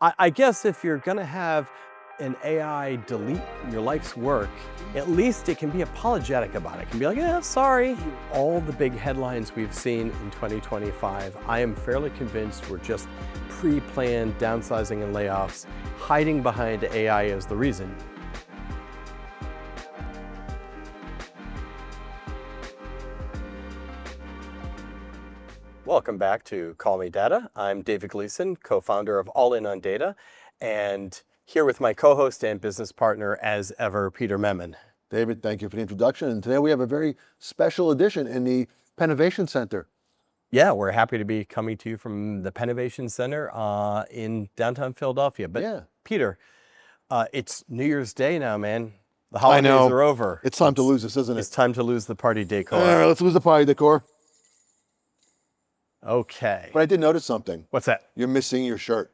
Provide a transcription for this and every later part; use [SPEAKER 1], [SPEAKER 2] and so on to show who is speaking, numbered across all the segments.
[SPEAKER 1] I guess if you're gonna have an AI delete your life's work, at least it can be apologetic about it. It can be like, yeah, sorry. All the big headlines we've seen in 2025, I am fairly convinced were just pre-planned downsizing and layoffs, hiding behind AI as the reason. Welcome back to Call Me Data. I'm David Gleason, co-founder of All In on Data, and here with my co-host and business partner as ever, Peter Memon.
[SPEAKER 2] David, thank you for the introduction. And today we have a very special edition in the Pennovation Center.
[SPEAKER 1] Yeah, we're happy to be coming to you from the Pennovation Center in downtown Philadelphia. But
[SPEAKER 2] yeah.
[SPEAKER 1] Peter, it's New Year's Day now, man. The holidays are over.
[SPEAKER 2] It's time to lose this, isn't it?
[SPEAKER 1] It's time to lose the party decor.
[SPEAKER 2] All right, let's lose the party decor.
[SPEAKER 1] Okay.
[SPEAKER 2] But I did notice something.
[SPEAKER 1] What's that?
[SPEAKER 2] You're missing your shirt.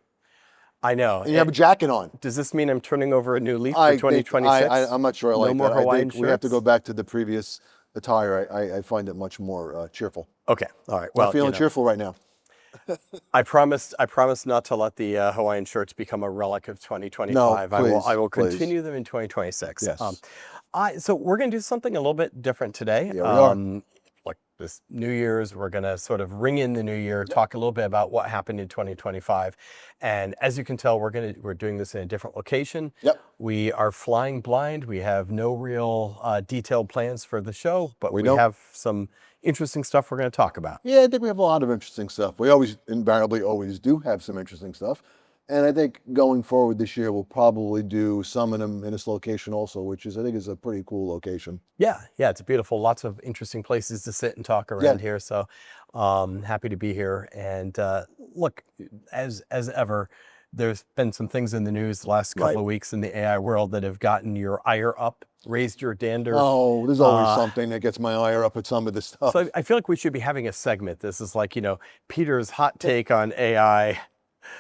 [SPEAKER 1] I know.
[SPEAKER 2] And you have a jacket on.
[SPEAKER 1] Does this mean I'm turning over a new leaf for 2026?
[SPEAKER 2] I'm not sure I like that.
[SPEAKER 1] No more Hawaiian shirts?
[SPEAKER 2] We have to go back to the previous attire. I find it much more cheerful.
[SPEAKER 1] Okay. All right. Well,
[SPEAKER 2] I'm feeling cheerful right now.
[SPEAKER 1] I promised not to let the Hawaiian shirts become a relic of 2025.
[SPEAKER 2] No, please,
[SPEAKER 1] I will continue them in 2026.
[SPEAKER 2] Yes.
[SPEAKER 1] So we're going to do something a little bit different today.
[SPEAKER 2] Yeah, we are.
[SPEAKER 1] Like this New Year's, we're going to sort of ring in the new year, talk a little bit about what happened in 2025. And as you can tell, we're doing this in a different location.
[SPEAKER 2] Yep.
[SPEAKER 1] We are flying blind. We have no real detailed plans for the show, but we
[SPEAKER 2] don't.
[SPEAKER 1] have some interesting stuff we're going to talk about.
[SPEAKER 2] Yeah, I think we have a lot of interesting stuff. We invariably always do have some interesting stuff. And I think going forward this year, we'll probably do some of them in this location also, which I think is a pretty cool location.
[SPEAKER 1] Yeah, it's beautiful. Lots of interesting places to sit and talk around here. So happy to be here. And look, as ever, there's been some things in the news the last couple of weeks in the AI world that have gotten your ire up, raised your dander.
[SPEAKER 2] Oh, there's always something that gets my ire up at some of this stuff.
[SPEAKER 1] So I feel like we should be having a segment. This is like, Peter's hot take on AI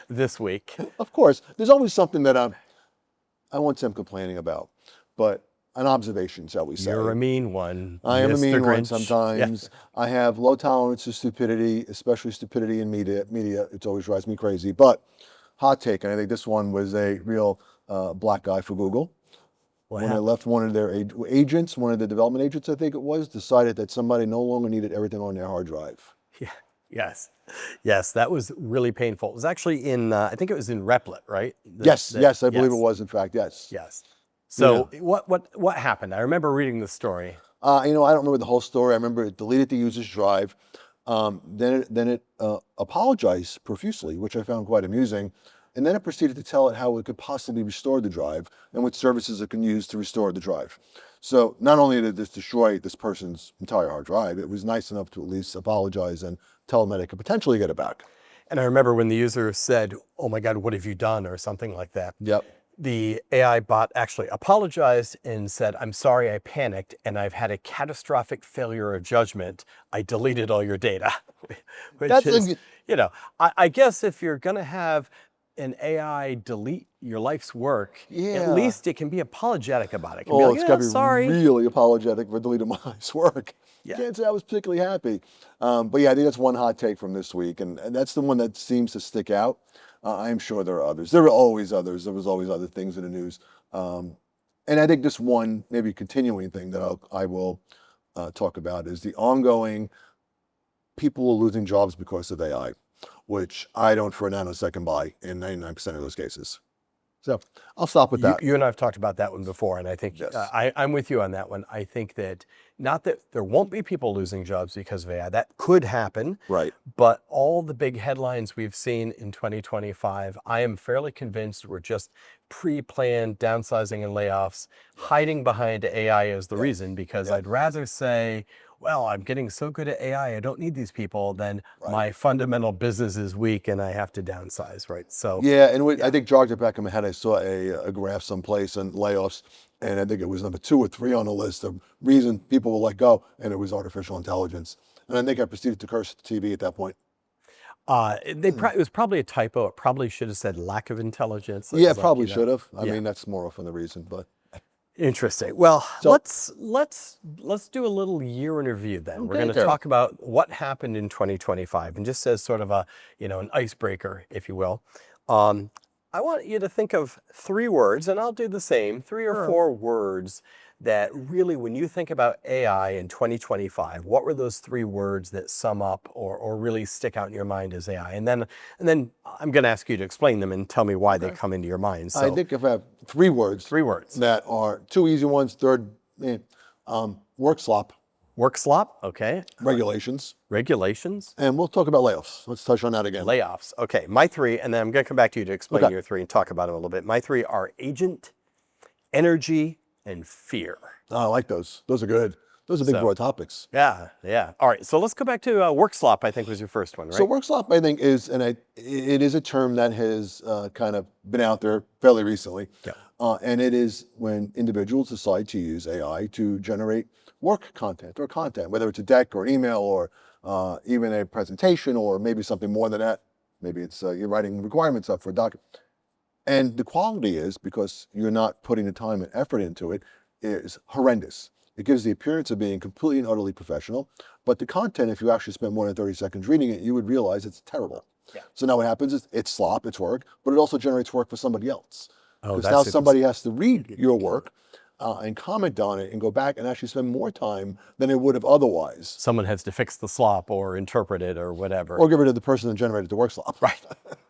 [SPEAKER 1] this week.
[SPEAKER 2] Of course, there's always something that I won't say I'm complaining about, but an observation, shall we say.
[SPEAKER 1] You're a mean one.
[SPEAKER 2] I am a mean
[SPEAKER 1] Grinch.
[SPEAKER 2] one sometimes. Yeah. I have low tolerance to stupidity, especially stupidity in media. It always drives me crazy. But hot take, and I think this one was a real black guy for Google. When I left one of their agents, one of the development agents, I think it was, decided that somebody no longer needed everything on their hard drive.
[SPEAKER 1] Yeah. Yes, that was really painful. It was actually in, I think it was in Replit, right?
[SPEAKER 2] Yes, I believe it was, in fact, yes.
[SPEAKER 1] Yes. So what happened? I remember reading the story.
[SPEAKER 2] I don't remember the whole story. I remember it deleted the user's drive. Then it apologized profusely, which I found quite amusing. And then it proceeded to tell it how it could possibly restore the drive and what services it can use to restore the drive. So not only did this destroy this person's entire hard drive, it was nice enough to at least apologize and tell them that it could potentially get it back.
[SPEAKER 1] And I remember when the user said, "Oh my God, what have you done?" or something like that.
[SPEAKER 2] Yep.
[SPEAKER 1] The AI bot actually apologized and said, "I'm sorry, I panicked, and I've had a catastrophic failure of judgment. I deleted all your data." Which is, I guess if you're going to have an AI delete your life's work, at least it can be apologetic about it. It can be like,
[SPEAKER 2] it's got to be really apologetic for deleting my life's work.
[SPEAKER 1] Yeah.
[SPEAKER 2] Can't say I was particularly happy. But yeah, I think that's one hot take from this week. And that's the one that seems to stick out. I'm sure there are others. There are always others. There was always other things in the news. And I think this one, maybe continuing thing that I will talk about is the ongoing people are losing jobs because of AI, which I don't for a nanosecond buy in 99% of those cases. So I'll stop with that.
[SPEAKER 1] You and I have talked about that one before, and I think I'm with you on that one. I think that not that there won't be people losing jobs because of AI. That could happen.
[SPEAKER 2] Right.
[SPEAKER 1] But all the big headlines we've seen in 2025, I am fairly convinced were just pre-planned downsizing and layoffs, hiding behind AI as the reason, because I'd rather say, well, I'm getting so good at AI, I don't need these people, than my fundamental business is weak and I have to downsize, right? So
[SPEAKER 2] I think jogged it back in my head, I saw a graph someplace on layoffs, and I think it was number 2 or 3 on the list of reason people will let go, and it was artificial intelligence. And I think I proceeded to curse the TV at that point.
[SPEAKER 1] It was probably a typo. It probably should have said lack of intelligence.
[SPEAKER 2] Yeah, probably should have. I mean, that's more often the reason, but.
[SPEAKER 1] Interesting. Well, let's do a little year in review then.
[SPEAKER 2] Okay,
[SPEAKER 1] we're going to talk about what happened in 2025, and just as sort of a an icebreaker, if you will. I want you to think of 3 words, and I'll do the same, 3 or 4 words that really, when you think about AI in 2025, what were those 3 words that sum up or really stick out in your mind as AI? And then I'm going to ask you to explain them and tell me why they come into your mind.
[SPEAKER 2] I
[SPEAKER 1] So
[SPEAKER 2] think if I have 3 words,
[SPEAKER 1] 3 words.
[SPEAKER 2] that are 2 easy ones. Third, workslop,
[SPEAKER 1] Workslop, okay.
[SPEAKER 2] regulations,
[SPEAKER 1] Regulations,
[SPEAKER 2] and we'll talk about layoffs. Let's touch on that again.
[SPEAKER 1] layoffs. Okay, my 3, and then I'm going to come back to you to explain
[SPEAKER 2] Okay.
[SPEAKER 1] your 3 and talk about them a little bit. My 3 are agent, energy, and fear.
[SPEAKER 2] I like those. Those are good. Those are big, broad topics.
[SPEAKER 1] Yeah, yeah. All right, so let's go back to workslop, I think was your first one, right?
[SPEAKER 2] So workslop, I think, it is a term that has kind of been out there fairly recently.
[SPEAKER 1] Yeah.
[SPEAKER 2] And it is when individuals decide to use AI to generate work content, whether it's a deck or an email or even a presentation or maybe something more than that. Maybe it's you're writing requirements up for a document. And the quality is, because you're not putting the time and effort into it, is horrendous. It gives the appearance of being completely and utterly professional, but the content, if you actually spend more than 30 seconds reading it, you would realize it's terrible.
[SPEAKER 1] Yeah.
[SPEAKER 2] So now what happens is it's slop, it's work, but it also generates work for somebody else.
[SPEAKER 1] Oh,
[SPEAKER 2] Because now somebody has to read your work and comment on it and go back and actually spend more time than it would have otherwise.
[SPEAKER 1] Someone has to fix the slop or interpret it or whatever.
[SPEAKER 2] Or get rid of the person that generated the work slop.
[SPEAKER 1] Right,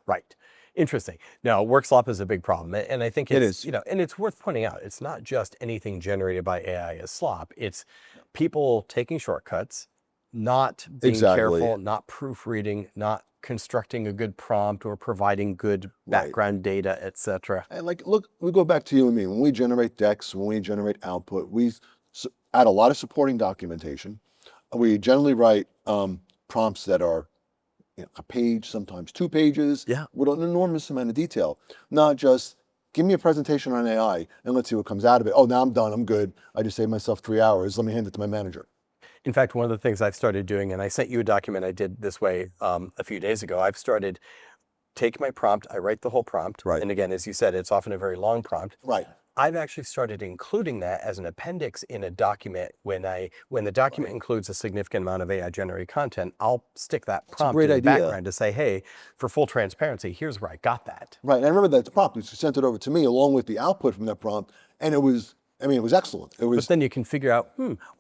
[SPEAKER 1] right. Interesting. Now, workslop is a big problem, and I think it's, and it's worth pointing out, it's not just anything generated by AI as slop. It's people taking shortcuts, not being careful, not proofreading, not constructing a good prompt or providing good background data, etc.
[SPEAKER 2] And look, we go back to you and me. When we generate decks, when we generate output, we add a lot of supporting documentation. We generally write prompts that are a page, sometimes 2 pages, with an enormous amount of detail. Not just, give me a presentation on AI and let's see what comes out of it. Oh, now I'm done, I'm good. I just saved myself 3 hours. Let me hand it to my manager.
[SPEAKER 1] In fact, one of the things I've started doing, and I sent you a document I did this way a few days ago, I've started take my prompt, I write the whole prompt. And again, as you said, it's often a very long prompt. I've actually started including that as an appendix in a document. When the document includes a significant amount of AI generated content, I'll stick that prompt in the background to say, hey, for full transparency, here's where I got that.
[SPEAKER 2] And I remember that prompt, you sent it over to me along with the output from that prompt, and it was excellent.
[SPEAKER 1] But then you can figure out,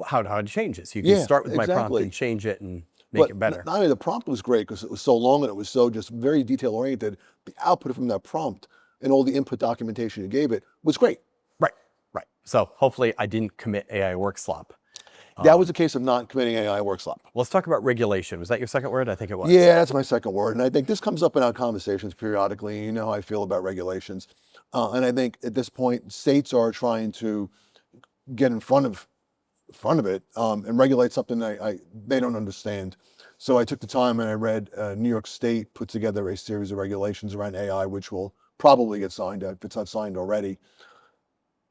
[SPEAKER 1] how to change this. You can start with my prompt and change it and make it better.
[SPEAKER 2] Not only the prompt was great because it was so long and it was so just very detail oriented, the output from that prompt and all the input documentation you gave it was great.
[SPEAKER 1] Right. So hopefully I didn't commit AI workslop.
[SPEAKER 2] That was a case of not committing AI workslop.
[SPEAKER 1] Let's talk about regulation. Was that your second word? I think it was.
[SPEAKER 2] Yeah, that's my second word. And I think this comes up in our conversations periodically. You know how I feel about regulations. And I think at this point, states are trying to get in front of it and regulate something they don't understand. So I took the time and I read New York State put together a series of regulations around AI, which will probably get signed if it's not signed already.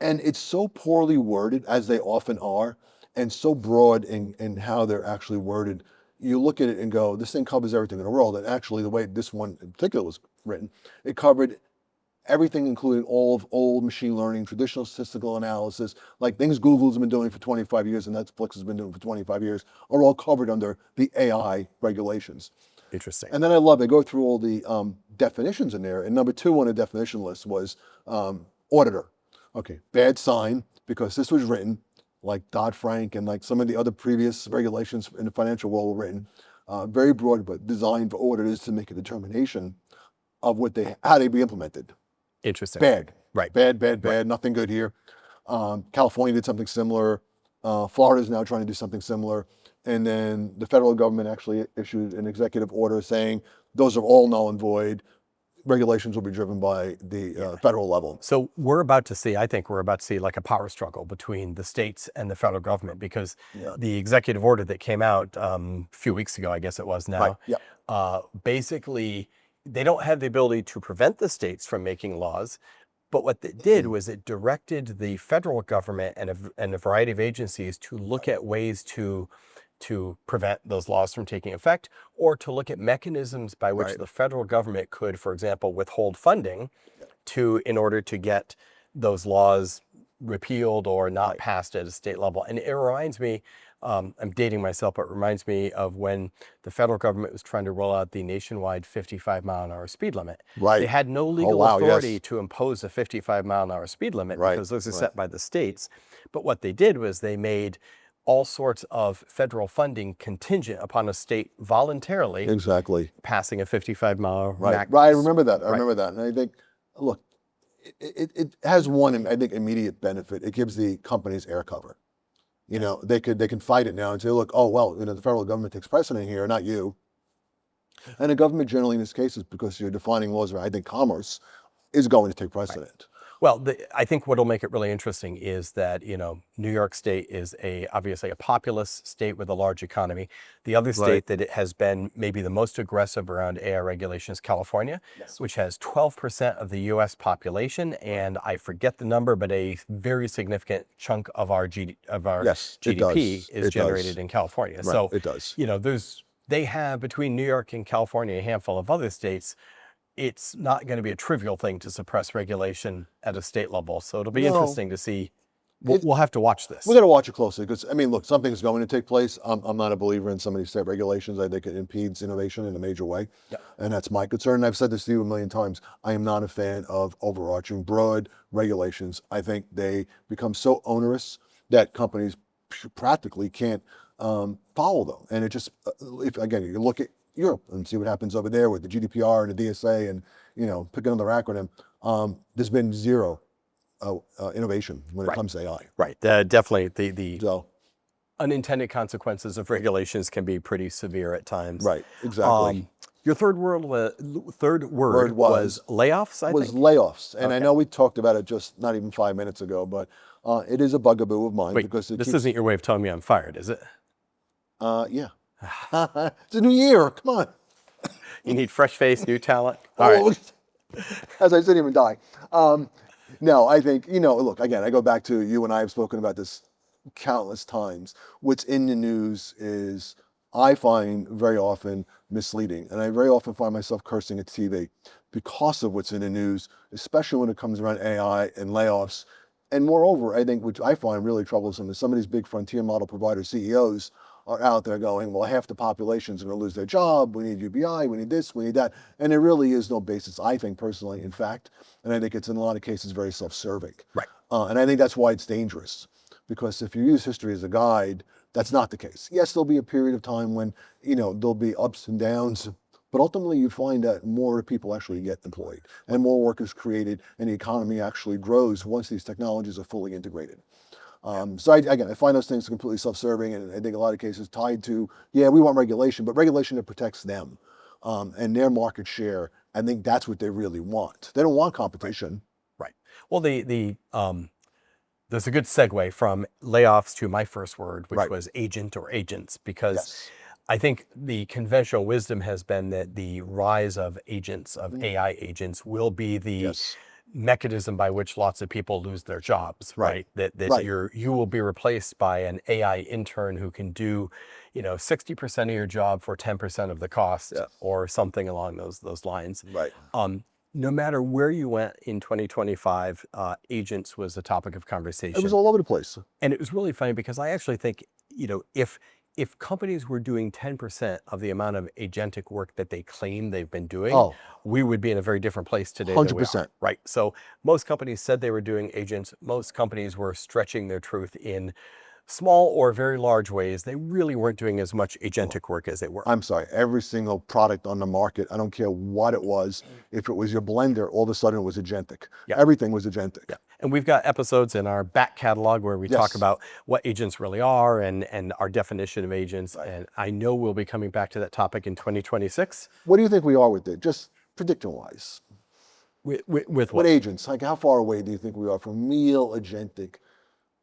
[SPEAKER 2] And it's so poorly worded, as they often are, and so broad in how they're actually worded. You look at it and go, this thing covers everything in the world. And actually, the way this one in particular was written, it covered everything, including all of old machine learning, traditional statistical analysis, like things Google's been doing for 25 years and Netflix has been doing for 25 years, are all covered under the AI regulations.
[SPEAKER 1] Interesting.
[SPEAKER 2] And then I love, they go through all the definitions in there. And number 2 on the definition list was auditor. Okay, bad sign, because this was written like Dodd-Frank and like some of the other previous regulations in the financial world were written, very broad, but designed for auditors to make a determination of how they be implemented.
[SPEAKER 1] Interesting.
[SPEAKER 2] Bad.
[SPEAKER 1] Right.
[SPEAKER 2] Bad, nothing good here. California did something similar. Florida is now trying to do something similar. And then the federal government actually issued an executive order saying those are all null and void. Regulations will be driven by the federal level.
[SPEAKER 1] So I think we're about to see like a power struggle between the states and the federal government, because the executive order that came out a few weeks ago, I guess it was now, basically they don't have the ability to prevent the states from making laws. But what it did was it directed the federal government and a variety of agencies to look at ways to prevent those laws from taking effect, or to look at mechanisms by which the federal government could, for example, withhold funding in order to get those laws repealed or not passed at a state level. And it reminds me, I'm dating myself, but it reminds me of when the federal government was trying to roll out the nationwide 55-mile-an-hour speed limit.
[SPEAKER 2] Right.
[SPEAKER 1] They had no
[SPEAKER 2] Oh,
[SPEAKER 1] legal
[SPEAKER 2] wow,
[SPEAKER 1] authority
[SPEAKER 2] yes.
[SPEAKER 1] to impose a 55-mile-an-hour speed limit
[SPEAKER 2] Right,
[SPEAKER 1] because those are
[SPEAKER 2] right.
[SPEAKER 1] set by the states. But what they did was they made all sorts of federal funding contingent upon a state voluntarily
[SPEAKER 2] Exactly.
[SPEAKER 1] passing a 55-mile
[SPEAKER 2] Right.
[SPEAKER 1] max.
[SPEAKER 2] Right. I remember that. I
[SPEAKER 1] Right.
[SPEAKER 2] remember that. And I think, look, it has one, I think, immediate benefit. It gives the companies air cover. You know, they can fight it now and say, look, oh, well, you know, the federal government takes precedent here, not you. And the government generally in this case is because you're defining laws where I think commerce is going to take precedent.
[SPEAKER 1] Well, I think what'll make it really interesting is that, New York State is obviously a populous state with a large economy. The other
[SPEAKER 2] Right.
[SPEAKER 1] state that it has been maybe the most aggressive around AI regulation is California,
[SPEAKER 2] Yes.
[SPEAKER 1] which has 12% of the US population, and I forget the number, but a very significant chunk of our
[SPEAKER 2] Yes, it
[SPEAKER 1] GDP
[SPEAKER 2] does.
[SPEAKER 1] is
[SPEAKER 2] It
[SPEAKER 1] generated
[SPEAKER 2] does.
[SPEAKER 1] in California.
[SPEAKER 2] Right.
[SPEAKER 1] So,
[SPEAKER 2] It does.
[SPEAKER 1] they have between New York and California, a handful of other states. It's not going to be a trivial thing to suppress regulation at a state level. So it'll be
[SPEAKER 2] No.
[SPEAKER 1] interesting to see. We'll,
[SPEAKER 2] It-
[SPEAKER 1] we'll have to watch this.
[SPEAKER 2] We got to watch it closely because, I mean, look, something's going to take place. I'm not a believer in some of these state regulations. I think it impedes innovation in a major way.
[SPEAKER 1] Yeah.
[SPEAKER 2] And that's my concern. And I've said this to you a million times. I am not a fan of overarching broad regulations. I think they become so onerous that companies practically can't follow them. And it just, if again, you look at Europe and see what happens over there with the GDPR and the DSA and, pick another acronym, there's been zero innovation when it
[SPEAKER 1] Right.
[SPEAKER 2] comes to AI.
[SPEAKER 1] Right. Definitely the
[SPEAKER 2] So,
[SPEAKER 1] unintended consequences of regulations can be pretty severe at times.
[SPEAKER 2] right, exactly.
[SPEAKER 1] Your third word was layoffs, I
[SPEAKER 2] was
[SPEAKER 1] think.
[SPEAKER 2] layoffs. And I
[SPEAKER 1] Okay.
[SPEAKER 2] know we talked about it just not even 5 minutes ago, but it is a bugaboo of mine
[SPEAKER 1] Wait,
[SPEAKER 2] because it
[SPEAKER 1] this
[SPEAKER 2] keeps,
[SPEAKER 1] isn't your way of telling me I'm fired, is it?
[SPEAKER 2] yeah. It's a new year. Come on.
[SPEAKER 1] You need fresh face, new talent. All right.
[SPEAKER 2] Oh, as I said, even die. No, I think, look, again, I go back to you and I have spoken about this countless times. What's in the news is, I find very often misleading. And I very often find myself cursing at TV because of what's in the news, especially when it comes around AI and layoffs. And moreover, I think, which I find really troublesome, is some of these big frontier model provider CEOs are out there going, well, half the population is going to lose their job. We need UBI, we need this, we need that. And there really is no basis, I think personally, in fact. And I think it's in a lot of cases very self-serving.
[SPEAKER 1] Right.
[SPEAKER 2] And I think that's why it's dangerous. Because if you use history as a guide, that's not the case. Yes, there'll be a period of time when, there'll be ups and downs. But ultimately, you find that more people actually get employed and more work is created and the economy actually grows once these technologies are fully integrated. So I find those things completely self-serving, and I think a lot of cases tied to, yeah, we want regulation, but regulation that protects them and their market share. I think that's what they really want. They don't want competition.
[SPEAKER 1] Right. Well, there's a good segue from layoffs to my first word, which
[SPEAKER 2] Right.
[SPEAKER 1] was agent or agents, because
[SPEAKER 2] Yes.
[SPEAKER 1] I think the conventional wisdom has been that the rise of agents, of AI agents, will be the
[SPEAKER 2] Yes.
[SPEAKER 1] mechanism by which lots of people lose their jobs, right? That
[SPEAKER 2] Right.
[SPEAKER 1] you will be replaced by an AI intern who can do, 60% of your job for 10% of the cost,
[SPEAKER 2] Yeah.
[SPEAKER 1] or something along those lines.
[SPEAKER 2] Right.
[SPEAKER 1] No matter where you went in 2025, agents was a topic of conversation.
[SPEAKER 2] It was all over the place.
[SPEAKER 1] And it was really funny because I actually think, if companies were doing 10% of the amount of agentic work that they claim they've been doing,
[SPEAKER 2] Oh.
[SPEAKER 1] we would be in a very different place today than we are.
[SPEAKER 2] 100%.
[SPEAKER 1] Right. So most companies said they were doing agents. Most companies were stretching their truth in small or very large ways. They really weren't doing as much agentic work as they were.
[SPEAKER 2] I'm sorry, every single product on the market, I don't care what it was, if it was your blender, all of a sudden it was agentic.
[SPEAKER 1] Yeah.
[SPEAKER 2] Everything was agentic.
[SPEAKER 1] Yeah. And we've got episodes in our back catalog where we talk
[SPEAKER 2] Yes.
[SPEAKER 1] about what agents really are and our definition of agents. And I know we'll be coming back to that topic in 2026.
[SPEAKER 2] What do you think we are with it? Just prediction-wise.
[SPEAKER 1] With
[SPEAKER 2] With
[SPEAKER 1] what?
[SPEAKER 2] agents, like how far away do you think we are from real agentic?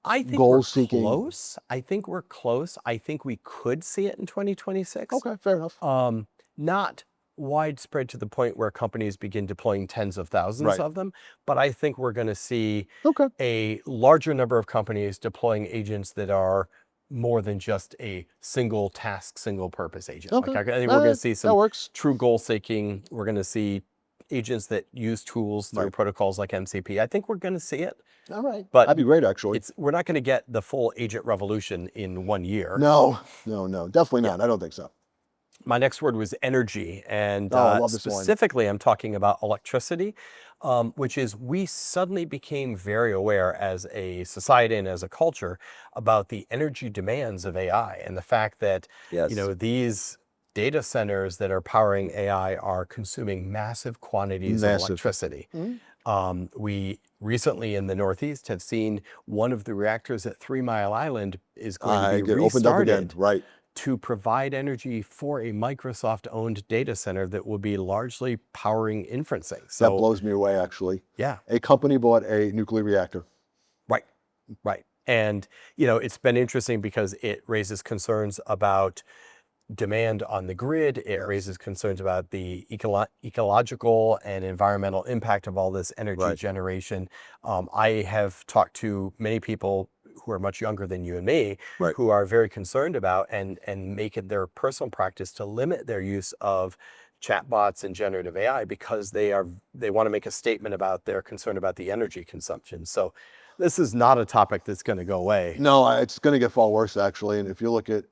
[SPEAKER 1] I think
[SPEAKER 2] goal-seeking?
[SPEAKER 1] we're close. I think we're close. I think we could see it in 2026.
[SPEAKER 2] Okay, fair enough.
[SPEAKER 1] Not widespread to the point where companies begin deploying tens of thousands
[SPEAKER 2] Right.
[SPEAKER 1] of them, but I think we're going to see
[SPEAKER 2] Okay.
[SPEAKER 1] a larger number of companies deploying agents that are more than just a single task, single purpose agent.
[SPEAKER 2] Okay.
[SPEAKER 1] Like I think we're going to see
[SPEAKER 2] That
[SPEAKER 1] some
[SPEAKER 2] works.
[SPEAKER 1] true goal seeking. We're going to see agents that use tools through
[SPEAKER 2] Right.
[SPEAKER 1] protocols like MCP. I think we're going to see it,
[SPEAKER 2] All right.
[SPEAKER 1] but
[SPEAKER 2] That'd be great, actually.
[SPEAKER 1] we're not going to get the full agent revolution in 1 year.
[SPEAKER 2] No, definitely
[SPEAKER 1] Yeah.
[SPEAKER 2] not. I don't think so.
[SPEAKER 1] My next word was energy, and
[SPEAKER 2] Oh, I love this one.
[SPEAKER 1] specifically, I'm talking about electricity, which is we suddenly became very aware as a society and as a culture about the energy demands of AI and the fact that
[SPEAKER 2] Yes.
[SPEAKER 1] these data centers that are powering AI are consuming massive quantities of
[SPEAKER 2] Massive.
[SPEAKER 1] electricity. We recently in the Northeast have seen one of the reactors at 3 Mile Island is going to be
[SPEAKER 2] Get opened up again.
[SPEAKER 1] restarted
[SPEAKER 2] Right.
[SPEAKER 1] to provide energy for a Microsoft-owned data center that will be largely powering inferencing.
[SPEAKER 2] That
[SPEAKER 1] So,
[SPEAKER 2] blows me away, actually.
[SPEAKER 1] yeah,
[SPEAKER 2] A company bought a nuclear reactor.
[SPEAKER 1] right, right. And, it's been interesting because it raises concerns about demand on the grid. It
[SPEAKER 2] Yes.
[SPEAKER 1] raises concerns about the ecological and environmental impact of all this energy
[SPEAKER 2] Right.
[SPEAKER 1] generation. I have talked to many people who are much younger than you and me,
[SPEAKER 2] Right.
[SPEAKER 1] who are very concerned about and make it their personal practice to limit their use of chatbots and generative AI because they want to make a statement about their concern about the energy consumption. So this is not a topic that's going to go away.
[SPEAKER 2] No, it's going to get far worse, actually. And if you look at,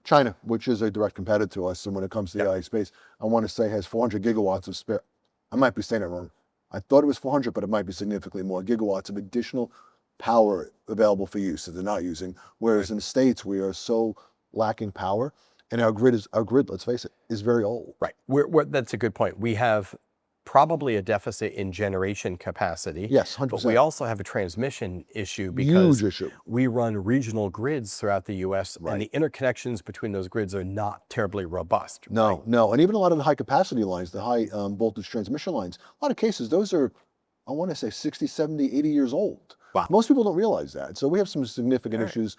[SPEAKER 2] China, which is a direct competitor to us, and when it comes to the AI space, I want to say has 400 gigawatts of spare. I might be saying it wrong. I thought it was 400, but it might be significantly more gigawatts of additional power available for use that they're not using. Whereas in the States, we are so lacking power, and our grid, let's face it, is very old.
[SPEAKER 1] Right. That's a good point. We have probably a deficit in generation capacity.
[SPEAKER 2] Yes,
[SPEAKER 1] But
[SPEAKER 2] 100%.
[SPEAKER 1] we also have a transmission issue because
[SPEAKER 2] Huge issue.
[SPEAKER 1] we run regional grids throughout the US
[SPEAKER 2] Right.
[SPEAKER 1] and the interconnections between those grids are not terribly robust.
[SPEAKER 2] No,
[SPEAKER 1] right?
[SPEAKER 2] no. And even a lot of the high capacity lines, the high voltage transmission lines, a lot of cases, those are, I want to say 60, 70, 80 years old.
[SPEAKER 1] Wow.
[SPEAKER 2] Most people don't realize that. So we have some significant
[SPEAKER 1] All right.
[SPEAKER 2] issues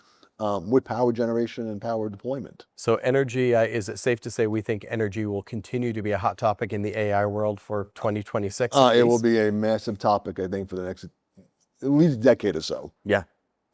[SPEAKER 2] with power generation and power deployment.
[SPEAKER 1] So energy, is it safe to say we think energy will continue to be a hot topic in the AI world for 2026?
[SPEAKER 2] It will be a massive topic, I think, for the next at least decade or so.
[SPEAKER 1] Yeah.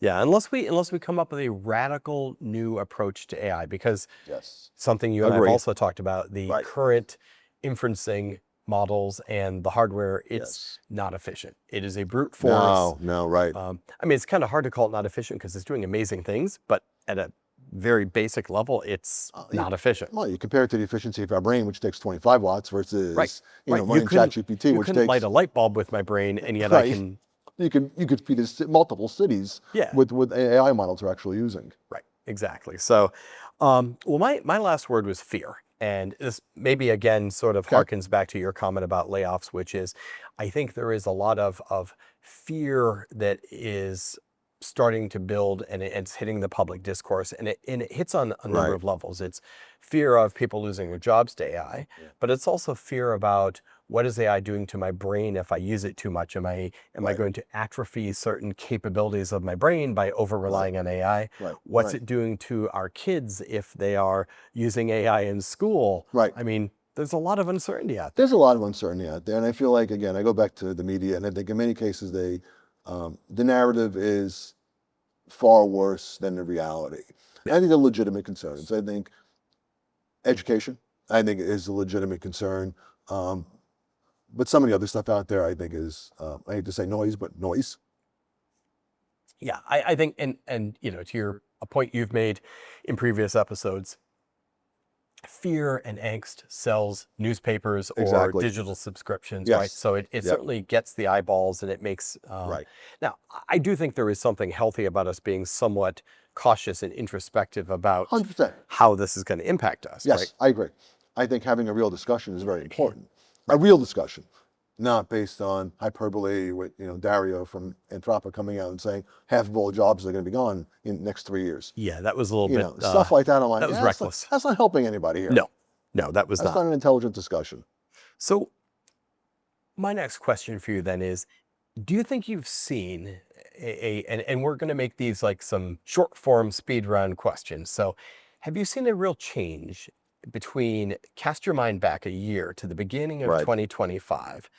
[SPEAKER 1] Yeah, unless we come up with a radical new approach to AI, because
[SPEAKER 2] Yes.
[SPEAKER 1] something you and I have
[SPEAKER 2] Agreed.
[SPEAKER 1] also talked about, the
[SPEAKER 2] Right.
[SPEAKER 1] current inferencing models and the hardware, it's
[SPEAKER 2] Yes.
[SPEAKER 1] not efficient. It is a brute force.
[SPEAKER 2] No, right.
[SPEAKER 1] It's kind of hard to call it not efficient because it's doing amazing things, but at a very basic level, it's not efficient.
[SPEAKER 2] Well, you compare it to the efficiency of our brain, which takes 25 watts versus,
[SPEAKER 1] Right.
[SPEAKER 2] running
[SPEAKER 1] You couldn't-
[SPEAKER 2] ChatGPT,
[SPEAKER 1] You
[SPEAKER 2] which
[SPEAKER 1] couldn't
[SPEAKER 2] takes,
[SPEAKER 1] light a light bulb with my brain, and yet I
[SPEAKER 2] Right.
[SPEAKER 1] can.
[SPEAKER 2] you could feed multiple cities
[SPEAKER 1] Yeah.
[SPEAKER 2] with AI models we're actually using.
[SPEAKER 1] Right, exactly. So, my last word was fear. And this maybe again sort of harkens back to your comment about layoffs, which is I think there is a lot of fear that is starting to build and it's hitting the public discourse and it hits on a number
[SPEAKER 2] Right.
[SPEAKER 1] of levels. It's fear of people losing their jobs to AI, but it's also fear about what is AI doing to my brain if I use it too much? Am I
[SPEAKER 2] Right.
[SPEAKER 1] going to atrophy certain capabilities of my brain by over relying on AI?
[SPEAKER 2] Right.
[SPEAKER 1] What's
[SPEAKER 2] Right.
[SPEAKER 1] it doing to our kids if they are using AI in school?
[SPEAKER 2] Right.
[SPEAKER 1] There's a lot of uncertainty out there.
[SPEAKER 2] There's a lot of uncertainty out there, and I feel like, again, I go back to the media, and I think in many cases the narrative is far worse than the reality. And I think they're legitimate concerns. I think education, is a legitimate concern. But some of the other stuff out there, I think is, I hate to say noise, but noise.
[SPEAKER 1] Yeah, I think, and to a point you've made in previous episodes, fear and angst sells newspapers or
[SPEAKER 2] Exactly.
[SPEAKER 1] digital subscriptions, right?
[SPEAKER 2] Yes.
[SPEAKER 1] So it
[SPEAKER 2] Yep.
[SPEAKER 1] certainly gets the eyeballs and it makes,
[SPEAKER 2] Right.
[SPEAKER 1] Now, I do think there is something healthy about us being somewhat cautious and introspective about
[SPEAKER 2] 100%.
[SPEAKER 1] how this is going to impact us,
[SPEAKER 2] Yes,
[SPEAKER 1] right?
[SPEAKER 2] I agree. I think having a real discussion is very important. A real discussion, not based on hyperbole with, Dario from Anthropic coming out and saying half of all jobs are going to be gone in the next 3 years.
[SPEAKER 1] Yeah, that was a little bit,
[SPEAKER 2] Stuff like that. I'm like,
[SPEAKER 1] that was
[SPEAKER 2] "Yeah,
[SPEAKER 1] reckless.
[SPEAKER 2] That's not helping anybody here.
[SPEAKER 1] No, that was
[SPEAKER 2] That's
[SPEAKER 1] not.
[SPEAKER 2] not an intelligent discussion.
[SPEAKER 1] So my next question for you then is, do you think you've seen and we're going to make these like some short form speed round questions. So have you seen a real change between, cast your mind back a year to the beginning of
[SPEAKER 2] Right.
[SPEAKER 1] 2025?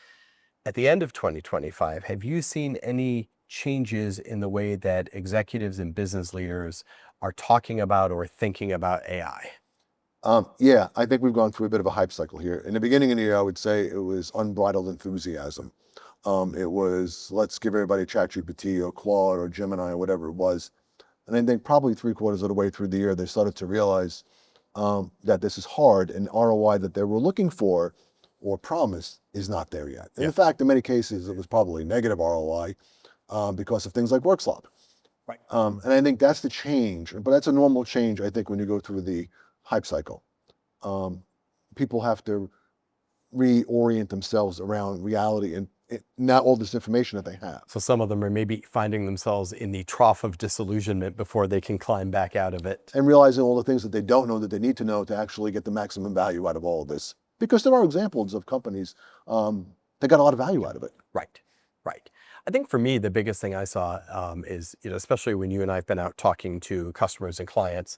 [SPEAKER 1] At the end of 2025, have you seen any changes in the way that executives and business leaders are talking about or thinking about AI?
[SPEAKER 2] Yeah, I think we've gone through a bit of a hype cycle here. In the beginning of the year, I would say it was unbridled enthusiasm. It was, let's give everybody ChatGPT or Claude or Gemini or whatever it was. And I think probably 3/4 of the way through the year, they started to realize that this is hard, and ROI that they were looking for or promised is not there yet. And
[SPEAKER 1] Yeah.
[SPEAKER 2] in fact, in many cases, it was probably negative ROI because of things like workslop.
[SPEAKER 1] Right.
[SPEAKER 2] And I think that's the change, but that's a normal change, I think, when you go through the hype cycle. People have to reorient themselves around reality and not all this information that they have.
[SPEAKER 1] So some of them are maybe finding themselves in the trough of disillusionment before they can climb back out of it.
[SPEAKER 2] And realizing all the things that they don't know that they need to know to actually get the maximum value out of all of this. Because there are examples of companies that got a lot of value out of it.
[SPEAKER 1] Right, right. I think for me, the biggest thing I saw is, especially when you and I have been out talking to customers and clients,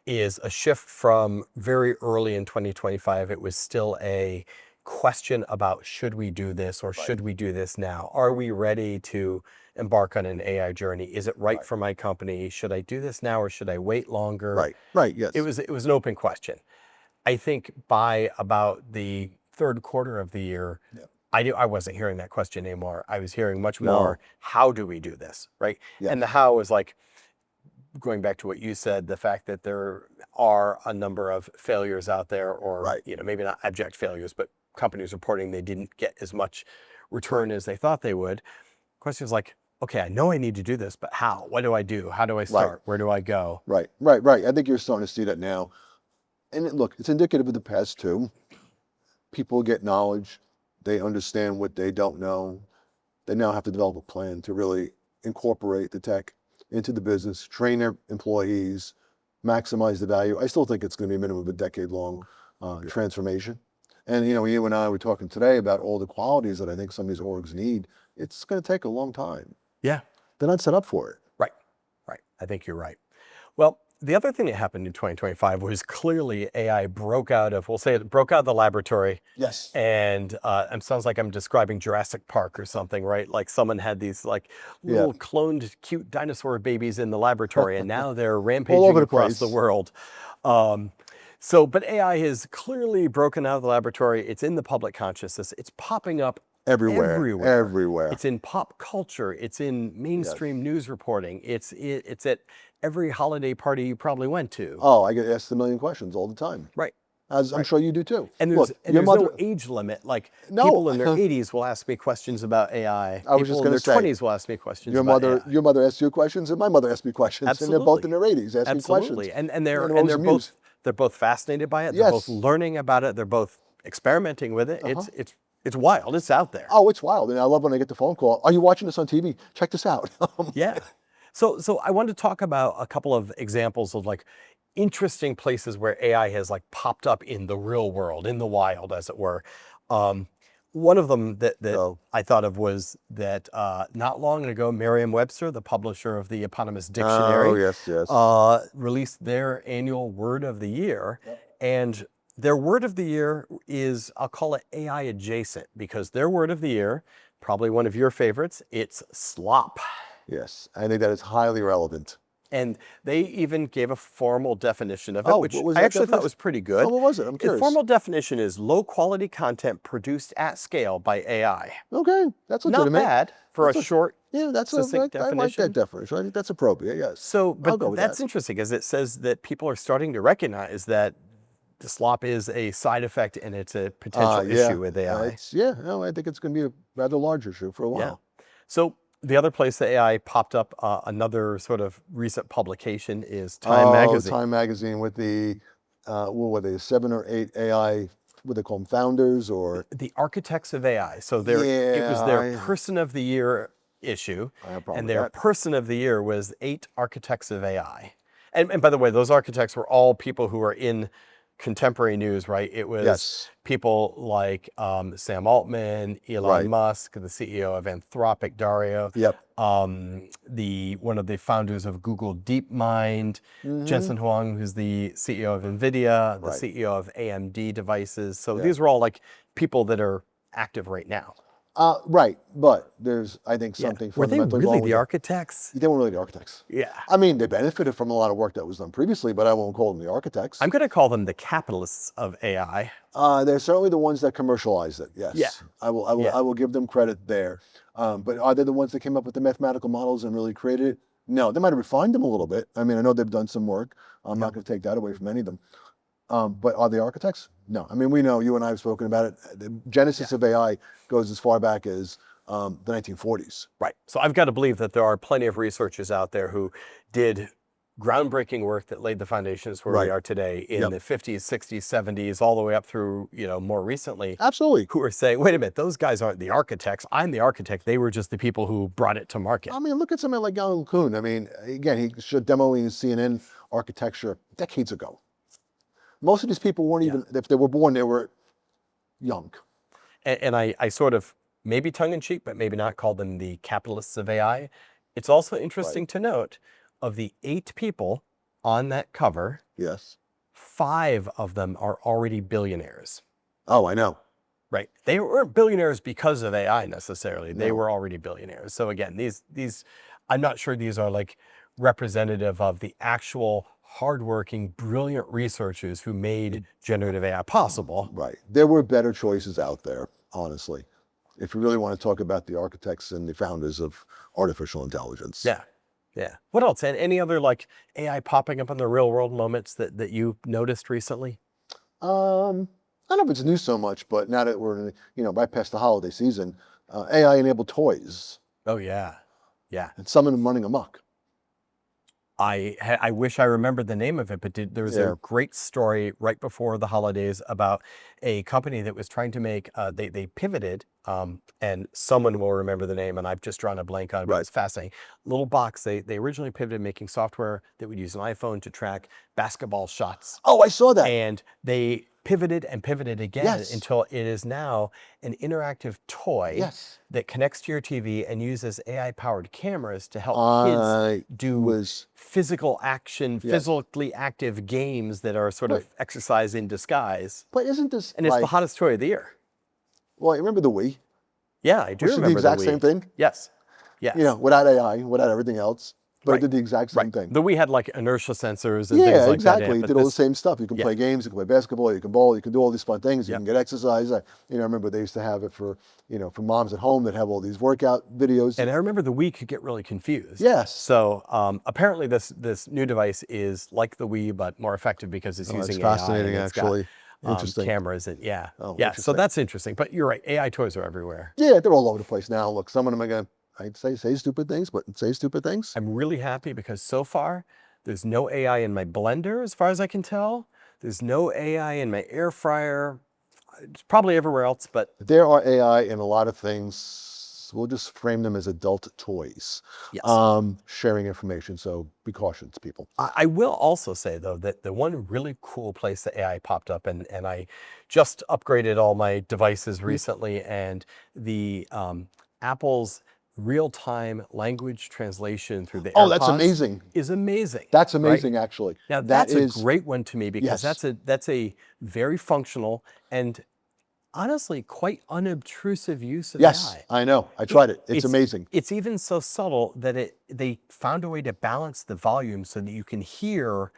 [SPEAKER 1] is a shift from very early in 2025. It was still a question about should we do this or should we do this now? Are we ready to embark on an AI journey? Is it right for my company? Should I do this now or should I wait longer?
[SPEAKER 2] Right, yes.
[SPEAKER 1] It was an open question. I think by about the third quarter of the year, I wasn't hearing that question anymore. I was hearing much more, how do we do this, right?
[SPEAKER 2] Yes.
[SPEAKER 1] And the how was like, going back to what you said, the fact that there are a number of failures out there, or maybe not abject failures, but companies reporting they didn't get as much return as they thought they would. Question is like, okay, I know I need to do this, but how? What do I do? How do I start? Where do I go?
[SPEAKER 2] Right. I think you're starting to see that now. And look, it's indicative of the past too. People get knowledge. They understand what they don't know. They now have to develop a plan to really incorporate the tech into the business, train their employees, maximize the value. I still think it's going to be a minimum of a decade-long transformation. And you and I were talking today about all the qualities that I think some of these orgs need. It's going to take a long time.
[SPEAKER 1] Yeah.
[SPEAKER 2] They're not set up for it.
[SPEAKER 1] Right. I think you're right. Well, the other thing that happened in 2025 was clearly AI broke out of, we'll say it broke out of the laboratory.
[SPEAKER 2] Yes.
[SPEAKER 1] And it sounds like I'm describing Jurassic Park or something, right? Like someone had these like little cloned cute dinosaur babies in the laboratory and now they're rampaging across the world. But AI has clearly broken out of the laboratory. It's in the public consciousness. It's popping up everywhere. It's in pop culture. It's in mainstream news reporting. It's at every holiday party you probably went to.
[SPEAKER 2] Oh, I get asked a million questions all the time.
[SPEAKER 1] Right.
[SPEAKER 2] As I'm sure you do too.
[SPEAKER 1] And there's, no age limit. Like people in their 80s will ask me questions about AI.
[SPEAKER 2] I was just going to say,
[SPEAKER 1] in their 20s will ask me questions
[SPEAKER 2] your
[SPEAKER 1] about AI.
[SPEAKER 2] Your mother asks you questions, and my mother asks me questions.
[SPEAKER 1] Absolutely.
[SPEAKER 2] And they're both in their 80s asking questions.
[SPEAKER 1] And they're both fascinated by it. They're both learning about it. They're both experimenting with it. It's wild. It's out there.
[SPEAKER 2] Oh, it's wild. And I love when I get the phone call. Are you watching this on TV? Check this out.
[SPEAKER 1] Yeah. So I wanted to talk about a couple of examples of like interesting places where AI has like popped up in the real world, in the wild, as it were. One of them that I thought of was that not long ago, Merriam-Webster, the publisher of the eponymous dictionary, released their annual word of the year. And their word of the year is, I'll call it AI adjacent, because their word of the year, probably one of your favorites, it's slop.
[SPEAKER 2] Yes, I think that is highly relevant.
[SPEAKER 1] And they even gave a formal definition of it, which I actually thought was pretty good.
[SPEAKER 2] Oh, what was it? I'm curious.
[SPEAKER 1] The formal definition is low quality content produced at scale by AI.
[SPEAKER 2] Okay, that's legitimate.
[SPEAKER 1] Not bad for a short, succinct definition.
[SPEAKER 2] I like that definition. I think that's appropriate, yes.
[SPEAKER 1] So, but that's interesting, because it says that people are starting to recognize that the slop is a side effect and it's a potential issue with AI.
[SPEAKER 2] I think it's going to be a rather large issue for a while.
[SPEAKER 1] Yeah. So the other place that AI popped up, another sort of recent publication, is Time Magazine.
[SPEAKER 2] Time Magazine with the, what were they, 7 or 8 AI, what they call them, founders or?
[SPEAKER 1] The architects of AI. So it was their Person of the Year issue, and their Person of the Year was 8 architects of AI. And by the way, those architects were all people who are in contemporary news, right? It was people like Sam Altman, Elon Musk, the CEO of Anthropic, Dario. One of the founders of Google DeepMind, Jensen Huang, who's the CEO of NVIDIA, the CEO of AMD devices. So these were all like people that are active right now.
[SPEAKER 2] Right, but there's, I think,
[SPEAKER 1] Yeah.
[SPEAKER 2] something
[SPEAKER 1] Were they
[SPEAKER 2] fundamentally
[SPEAKER 1] really
[SPEAKER 2] wrong with
[SPEAKER 1] the
[SPEAKER 2] it.
[SPEAKER 1] architects?
[SPEAKER 2] They weren't really the architects.
[SPEAKER 1] Yeah.
[SPEAKER 2] I mean, they benefited from a lot of work that was done previously, but I won't call them the architects.
[SPEAKER 1] I'm going to call them the capitalists of AI.
[SPEAKER 2] They're certainly the ones that commercialized it. Yes,
[SPEAKER 1] Yeah. Yeah.
[SPEAKER 2] I will give them credit there. But are they the ones that came up with the mathematical models and really created it? No, they might have refined them a little bit. I mean, I know they've done some work. I'm not going to take that away from any of them. But are they architects? No. I mean, we know, you and I have spoken about it. The genesis of AI goes as far back as the 1940s.
[SPEAKER 1] Right. So I've got to believe that there are plenty of researchers out there who did groundbreaking work that laid the foundations where we
[SPEAKER 2] Right.
[SPEAKER 1] are today in
[SPEAKER 2] Yep.
[SPEAKER 1] the 50s, 60s, 70s, all the way up through, more recently,
[SPEAKER 2] Absolutely.
[SPEAKER 1] who are saying, wait a minute, those guys aren't the architects. I'm the architect. They were just the people who brought it to market.
[SPEAKER 2] I mean, look at somebody like Alan Kuhn. I mean, again, he showed demoing CNN architecture decades ago. Most of these people weren't even, if they were born, they were young.
[SPEAKER 1] And I sort of, maybe tongue in cheek, but maybe not, call them the capitalists of AI. It's also interesting to note, of the 8 people on that cover,
[SPEAKER 2] Yes.
[SPEAKER 1] 5 of them are already billionaires.
[SPEAKER 2] Oh, I know.
[SPEAKER 1] Right. They weren't billionaires because of AI necessarily. They
[SPEAKER 2] No.
[SPEAKER 1] were already billionaires. So again, these I'm not sure these are like representative of the actual hardworking, brilliant researchers who made generative AI possible.
[SPEAKER 2] Right. There were better choices out there, honestly, if you really want to talk about the architects and the founders of artificial intelligence.
[SPEAKER 1] Yeah. Yeah. What else? And any other like AI popping up in the real world moments that you noticed recently?
[SPEAKER 2] I don't know if it's new so much, but now that we're, right past the holiday season, AI-enabled toys,
[SPEAKER 1] Oh yeah. Yeah.
[SPEAKER 2] and some of them running amok.
[SPEAKER 1] I wish I remembered the name of it, but there was
[SPEAKER 2] Yeah.
[SPEAKER 1] a great story right before the holidays about a company that was trying to make, they pivoted, and someone will remember the name, and I've just drawn a blank on it, but
[SPEAKER 2] Right.
[SPEAKER 1] it's fascinating. Little box, they originally pivoted making software that would use an iPhone to track basketball shots.
[SPEAKER 2] Oh, I saw that.
[SPEAKER 1] And they pivoted and pivoted again
[SPEAKER 2] Yes.
[SPEAKER 1] until it is now an interactive toy
[SPEAKER 2] Yes.
[SPEAKER 1] that connects to your TV and uses AI-powered cameras to help
[SPEAKER 2] I
[SPEAKER 1] kids do
[SPEAKER 2] was,
[SPEAKER 1] physical action, physically active games that are sort of
[SPEAKER 2] Right.
[SPEAKER 1] exercise in disguise.
[SPEAKER 2] but isn't this
[SPEAKER 1] And it's the
[SPEAKER 2] like,
[SPEAKER 1] hottest toy of the year.
[SPEAKER 2] well, you remember the Wii?
[SPEAKER 1] Yeah, I do
[SPEAKER 2] Which did the
[SPEAKER 1] remember
[SPEAKER 2] exact
[SPEAKER 1] Wii.
[SPEAKER 2] same thing?
[SPEAKER 1] Yes. Yes.
[SPEAKER 2] Without AI, without everything else, but
[SPEAKER 1] Right.
[SPEAKER 2] it did the exact same
[SPEAKER 1] Right.
[SPEAKER 2] thing.
[SPEAKER 1] The Wii had like inertia sensors and things
[SPEAKER 2] Yeah,
[SPEAKER 1] like
[SPEAKER 2] exactly.
[SPEAKER 1] that.
[SPEAKER 2] It
[SPEAKER 1] But
[SPEAKER 2] did all the
[SPEAKER 1] this-
[SPEAKER 2] same stuff. You can
[SPEAKER 1] Yeah.
[SPEAKER 2] play games, you can play basketball, you can bowl, you can do all these fun things. You
[SPEAKER 1] Yep.
[SPEAKER 2] can get exercise. I remember they used to have it for, for moms at home that have all these workout videos.
[SPEAKER 1] And I remember the Wii could get really confused.
[SPEAKER 2] Yes.
[SPEAKER 1] So apparently this new device is like the Wii, but more effective because it's
[SPEAKER 2] Oh, that's
[SPEAKER 1] using
[SPEAKER 2] fascinating,
[SPEAKER 1] AI and it's got,
[SPEAKER 2] actually. Interesting.
[SPEAKER 1] cameras and yeah.
[SPEAKER 2] Oh,
[SPEAKER 1] Yeah. So
[SPEAKER 2] interesting.
[SPEAKER 1] that's interesting. But you're right. AI toys are everywhere.
[SPEAKER 2] Yeah, they're all over the place now. Look, some of them are going to, I'd say stupid things, but say stupid things.
[SPEAKER 1] I'm really happy because so far there's no AI in my blender as far as I can tell. There's no AI in my air fryer. It's probably everywhere else, but
[SPEAKER 2] There are AI in a lot of things. We'll just frame them as adult toys.
[SPEAKER 1] yes.
[SPEAKER 2] Sharing information. So be cautious, people.
[SPEAKER 1] I will also say though that the one really cool place that AI popped up, and I just upgraded all my devices recently, and the Apple's real-time language translation through the
[SPEAKER 2] Oh, that's
[SPEAKER 1] AirPods
[SPEAKER 2] amazing.
[SPEAKER 1] is amazing.
[SPEAKER 2] That's
[SPEAKER 1] right?
[SPEAKER 2] amazing, actually.
[SPEAKER 1] Now
[SPEAKER 2] That
[SPEAKER 1] that's
[SPEAKER 2] is,
[SPEAKER 1] a great one to me because
[SPEAKER 2] yes.
[SPEAKER 1] that's a very functional and honestly quite unobtrusive use of
[SPEAKER 2] Yes,
[SPEAKER 1] AI.
[SPEAKER 2] I know. I tried it. It's amazing.
[SPEAKER 1] It's even so subtle that they found a way to balance the volume so that you can hear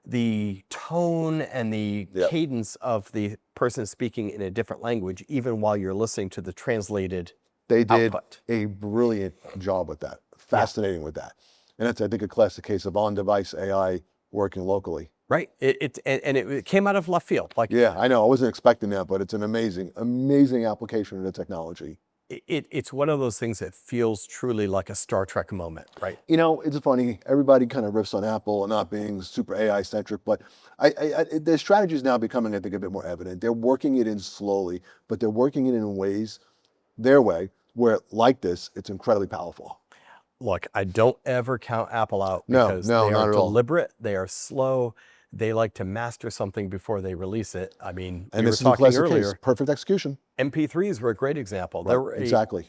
[SPEAKER 1] the tone and the
[SPEAKER 2] Yep.
[SPEAKER 1] cadence of the person speaking in a different language, even while you're listening to the translated
[SPEAKER 2] They did
[SPEAKER 1] output.
[SPEAKER 2] a brilliant job with that. Fascinating with that. And that's, I think, a classic case of on-device AI working locally.
[SPEAKER 1] Right. It came out of left field. Like
[SPEAKER 2] Yeah, I know. I wasn't expecting that, but it's an amazing, amazing application of the technology.
[SPEAKER 1] it's one of those things that feels truly like a Star Trek moment, right?
[SPEAKER 2] It's funny. Everybody kind of riffs on Apple and not being super AI centric, but their strategy is now becoming, I think, a bit more evident. They're working it in slowly, but they're working it in ways, their way, where like this, it's incredibly powerful.
[SPEAKER 1] Look, I don't ever count Apple out
[SPEAKER 2] No,
[SPEAKER 1] because
[SPEAKER 2] no,
[SPEAKER 1] they
[SPEAKER 2] not
[SPEAKER 1] are
[SPEAKER 2] at all.
[SPEAKER 1] deliberate, they are slow, they like to master something before they release it. I mean,
[SPEAKER 2] And
[SPEAKER 1] we were
[SPEAKER 2] this is a
[SPEAKER 1] talking
[SPEAKER 2] classic
[SPEAKER 1] earlier.
[SPEAKER 2] case. Perfect execution.
[SPEAKER 1] MP3s were a great example.
[SPEAKER 2] Right,
[SPEAKER 1] There were
[SPEAKER 2] exactly.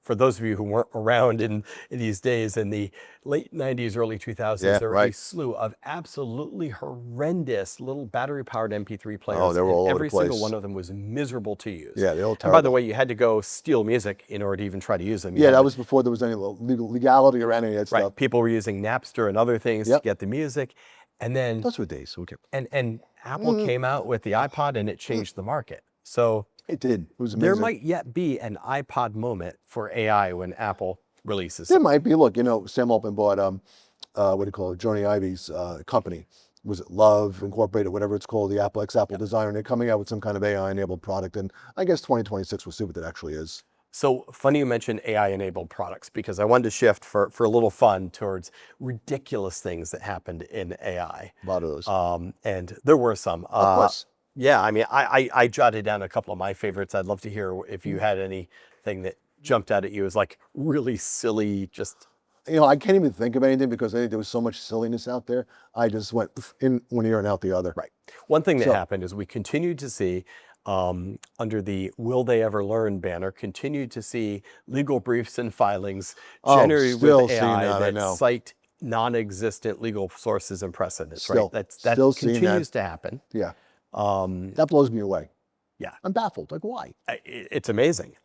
[SPEAKER 1] for those of you who weren't around in these days, in the late 90s, early 2000s,
[SPEAKER 2] Yeah,
[SPEAKER 1] there were a
[SPEAKER 2] right.
[SPEAKER 1] slew of absolutely horrendous little battery-powered MP3 players.
[SPEAKER 2] Oh, they were
[SPEAKER 1] and
[SPEAKER 2] all over the
[SPEAKER 1] every single
[SPEAKER 2] place.
[SPEAKER 1] one of them was miserable to use.
[SPEAKER 2] Yeah, they were
[SPEAKER 1] And by the
[SPEAKER 2] terrible.
[SPEAKER 1] way, you had to go steal music in order to even try to use them. You
[SPEAKER 2] Yeah,
[SPEAKER 1] had
[SPEAKER 2] that
[SPEAKER 1] to-
[SPEAKER 2] was before there was any legality around any of that
[SPEAKER 1] right.
[SPEAKER 2] stuff.
[SPEAKER 1] People were using Napster and other things
[SPEAKER 2] Yep.
[SPEAKER 1] to get the music. And then
[SPEAKER 2] Those were days. Okay.
[SPEAKER 1] and Apple came out with the iPod and it changed the market. So
[SPEAKER 2] It did. It was amazing.
[SPEAKER 1] there might yet be an iPod moment for AI when Apple releases
[SPEAKER 2] There
[SPEAKER 1] it.
[SPEAKER 2] might be. Look, Sam Altman bought what do you call it? Joni Ive's company. Was it Love Incorporated, whatever it's called, the Apple ex-Apple designer, and they're coming out with some kind of AI-enabled product. And I guess 2026 we'll see what that actually is.
[SPEAKER 1] So funny you mentioned AI-enabled products, because I wanted to shift for a little fun towards ridiculous things that happened in AI.
[SPEAKER 2] A lot of those.
[SPEAKER 1] And there were some.
[SPEAKER 2] Of course.
[SPEAKER 1] Yeah, I mean, I jotted down a couple of my favorites. I'd love to hear if you had anything that jumped out at you as like really silly, just...
[SPEAKER 2] I can't even think of anything because I think there was so much silliness out there. I just went in one ear and out the other.
[SPEAKER 1] Right. One thing that happened is we continued to see, under the "Will They Ever Learn" banner, continued to see legal briefs and filings generated
[SPEAKER 2] still
[SPEAKER 1] with
[SPEAKER 2] seeing
[SPEAKER 1] AI
[SPEAKER 2] that, I
[SPEAKER 1] that
[SPEAKER 2] know.
[SPEAKER 1] cite non-existent legal sources and precedents.
[SPEAKER 2] Still-
[SPEAKER 1] That
[SPEAKER 2] still seeing
[SPEAKER 1] continues
[SPEAKER 2] that.
[SPEAKER 1] to happen.
[SPEAKER 2] Yeah. That blows me away.
[SPEAKER 1] Yeah.
[SPEAKER 2] I'm baffled. Like, why?
[SPEAKER 1] It's amazing.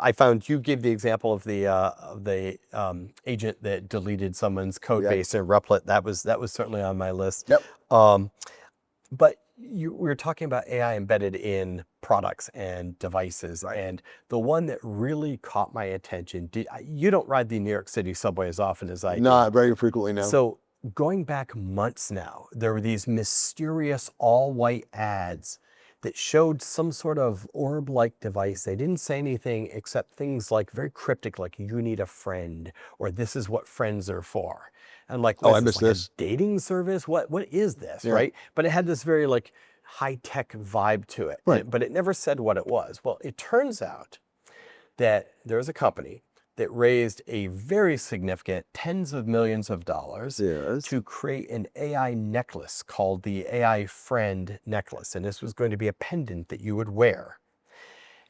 [SPEAKER 1] I found you gave the example of the agent that deleted someone's code base in Replit. That was certainly on my list.
[SPEAKER 2] Yep.
[SPEAKER 1] But we were talking about AI embedded in products and devices, and the one that really caught my attention. You don't ride the New York City subway as often as I do.
[SPEAKER 2] Not very frequently now.
[SPEAKER 1] So going back months now, there were these mysterious all-white ads that showed some sort of orb-like device. They didn't say anything except things like very cryptic, like "you need a friend," or "this is what friends are for." And like,
[SPEAKER 2] Oh,
[SPEAKER 1] what
[SPEAKER 2] I
[SPEAKER 1] is
[SPEAKER 2] missed
[SPEAKER 1] like
[SPEAKER 2] this.
[SPEAKER 1] a dating service? What is this,
[SPEAKER 2] Yeah.
[SPEAKER 1] right? But it had this very like high-tech vibe to it.
[SPEAKER 2] Right.
[SPEAKER 1] But it never said what it was. Well, it turns out that there is a company that raised a very significant tens of millions of dollars
[SPEAKER 2] Yes.
[SPEAKER 1] to create an AI necklace called the AI Friend necklace. And this was going to be a pendant that you would wear.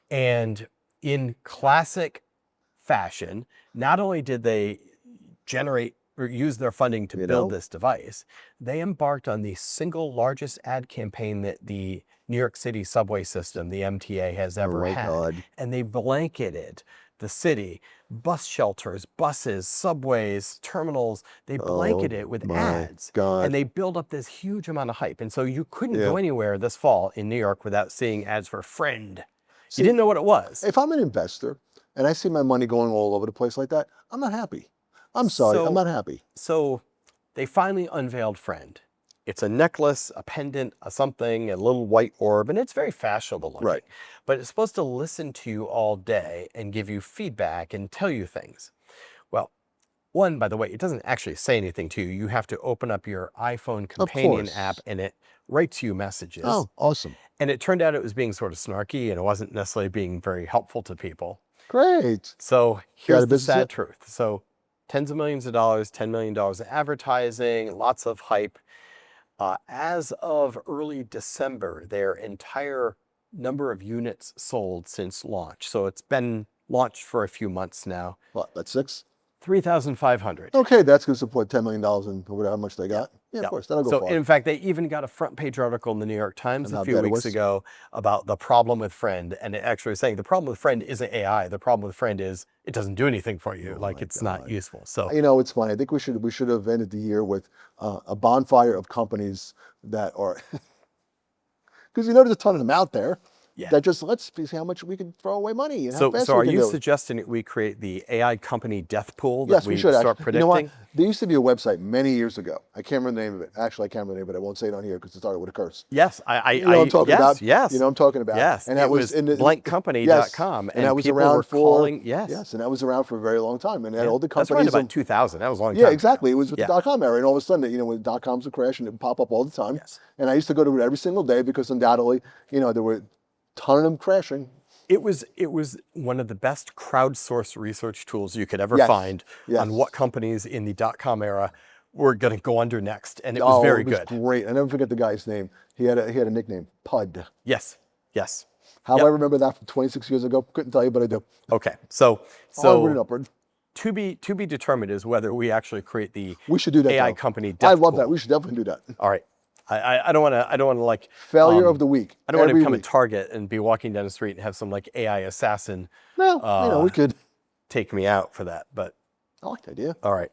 [SPEAKER 1] And in classic fashion, not only did they generate or use their funding to build this device, they embarked on the single largest ad campaign that the New York City subway system, the MTA, has ever
[SPEAKER 2] my
[SPEAKER 1] had.
[SPEAKER 2] God.
[SPEAKER 1] And they blanketed the city, bus shelters, buses, subways, terminals, they blanketed it with
[SPEAKER 2] my
[SPEAKER 1] ads.
[SPEAKER 2] God.
[SPEAKER 1] And they build up this huge amount of hype. And so you couldn't
[SPEAKER 2] Yeah.
[SPEAKER 1] go anywhere this fall in New York without seeing ads for Friend.
[SPEAKER 2] See,
[SPEAKER 1] You didn't know what it was.
[SPEAKER 2] If I'm an investor and I see my money going all over the place like that, I'm not happy. I'm sorry,
[SPEAKER 1] So-
[SPEAKER 2] I'm not happy.
[SPEAKER 1] So they finally unveiled Friend. It's a necklace, a pendant, a something, a little white orb, and it's very fashionable looking.
[SPEAKER 2] Right.
[SPEAKER 1] But it's supposed to listen to you all day and give you feedback and tell you things. Well, one, by the way, it doesn't actually say anything to you. You have to open up your iPhone companion
[SPEAKER 2] course.
[SPEAKER 1] app and it writes you messages.
[SPEAKER 2] Oh, awesome.
[SPEAKER 1] And it turned out it was being sort of snarky and it wasn't necessarily being very helpful to people.
[SPEAKER 2] Great.
[SPEAKER 1] So here's the
[SPEAKER 2] business
[SPEAKER 1] sad
[SPEAKER 2] yet?
[SPEAKER 1] truth. So tens of millions of dollars, $10 million in advertising, lots of hype. As of early December, their entire number of units sold since launch. So it's been launched for a few months now.
[SPEAKER 2] What, that's 6?
[SPEAKER 1] 3,500.
[SPEAKER 2] Okay, that's going to support $10 million and whatever how much they got. Yeah,
[SPEAKER 1] Yeah.
[SPEAKER 2] of course, that'll go
[SPEAKER 1] So
[SPEAKER 2] far.
[SPEAKER 1] in fact, they even got a front page article in the New York Times
[SPEAKER 2] And
[SPEAKER 1] a
[SPEAKER 2] how
[SPEAKER 1] few
[SPEAKER 2] bad it
[SPEAKER 1] weeks
[SPEAKER 2] was?
[SPEAKER 1] ago about the problem with Friend. And it actually was saying the problem with Friend isn't AI. The problem with Friend is it doesn't do anything for you.
[SPEAKER 2] Oh
[SPEAKER 1] like
[SPEAKER 2] my
[SPEAKER 1] it's not
[SPEAKER 2] God.
[SPEAKER 1] useful. So
[SPEAKER 2] It's funny. I think we should have ended the year with a bonfire of companies that are, because there's a ton of them out there.
[SPEAKER 1] Yeah.
[SPEAKER 2] That just let's see how much we can throw away money and how
[SPEAKER 1] So,
[SPEAKER 2] fast
[SPEAKER 1] so
[SPEAKER 2] we
[SPEAKER 1] are
[SPEAKER 2] can
[SPEAKER 1] you
[SPEAKER 2] do it.
[SPEAKER 1] suggesting that we create the AI company death pool that
[SPEAKER 2] Yes, we should
[SPEAKER 1] start
[SPEAKER 2] actually.
[SPEAKER 1] predicting?
[SPEAKER 2] You know what? There used to be a website many years ago. I can't remember the name of it. Actually, I can't remember the name, but I won't say it on here because it started with a curse.
[SPEAKER 1] Yes,
[SPEAKER 2] You know what I'm talking
[SPEAKER 1] yes,
[SPEAKER 2] about?
[SPEAKER 1] Yes,
[SPEAKER 2] You know what I'm talking about?
[SPEAKER 1] Yes,
[SPEAKER 2] And that
[SPEAKER 1] it was
[SPEAKER 2] in the,
[SPEAKER 1] blankcompany.com,
[SPEAKER 2] yes, and that was
[SPEAKER 1] people
[SPEAKER 2] around
[SPEAKER 1] were
[SPEAKER 2] for
[SPEAKER 1] calling. Yes,
[SPEAKER 2] yes, and that was around for a very long time. And it had all the
[SPEAKER 1] that's
[SPEAKER 2] companies.
[SPEAKER 1] right about 2000. That was a long time.
[SPEAKER 2] Yeah,
[SPEAKER 1] ago.
[SPEAKER 2] exactly. It was with
[SPEAKER 1] Yeah.
[SPEAKER 2] the .com era, and all of a sudden, when .coms would crash and it would pop up all the time.
[SPEAKER 1] Yes.
[SPEAKER 2] And I used to go to it every single day because undoubtedly, there were a ton of them crashing.
[SPEAKER 1] It was one of the best crowdsourced research tools you could ever
[SPEAKER 2] Yes,
[SPEAKER 1] find
[SPEAKER 2] yes.
[SPEAKER 1] on what companies in the .com era were going to go under next, and it was very
[SPEAKER 2] it was
[SPEAKER 1] good.
[SPEAKER 2] great. I never forget the guy's name. He had a nickname, Pud.
[SPEAKER 1] Yes, yes.
[SPEAKER 2] How I remember that from 26 years ago, couldn't tell you, but I do.
[SPEAKER 1] Okay, so
[SPEAKER 2] Onward and upward.
[SPEAKER 1] to be determined is whether we actually create the
[SPEAKER 2] We should do that.
[SPEAKER 1] AI
[SPEAKER 2] though.
[SPEAKER 1] company.
[SPEAKER 2] I
[SPEAKER 1] Death
[SPEAKER 2] love
[SPEAKER 1] pool.
[SPEAKER 2] that. We should definitely do that.
[SPEAKER 1] All right. I don't want to like
[SPEAKER 2] Failure of the week.
[SPEAKER 1] I don't want to
[SPEAKER 2] every
[SPEAKER 1] become
[SPEAKER 2] week.
[SPEAKER 1] a target and be walking down the street and have some like AI assassin
[SPEAKER 2] Well, we could.
[SPEAKER 1] take me out for that. But
[SPEAKER 2] I like the idea.
[SPEAKER 1] all right.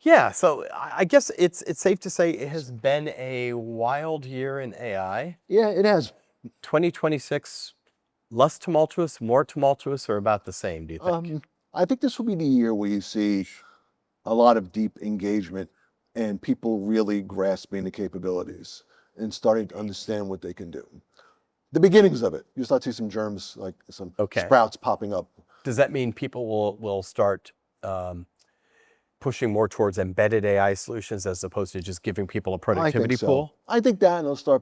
[SPEAKER 1] Yeah, so I guess it's safe to say it has been a wild year in AI.
[SPEAKER 2] Yeah, it has.
[SPEAKER 1] 2026, less tumultuous, more tumultuous, or about the same, do you think?
[SPEAKER 2] I think this will be the year where you see a lot of deep engagement and people really grasping the capabilities and starting to understand what they can do. The beginnings of it. You start to see some germs, like some sprouts popping up.
[SPEAKER 1] Does that mean people will start pushing more towards embedded AI solutions as opposed to just giving people a productivity pool?
[SPEAKER 2] I think that, and they'll start,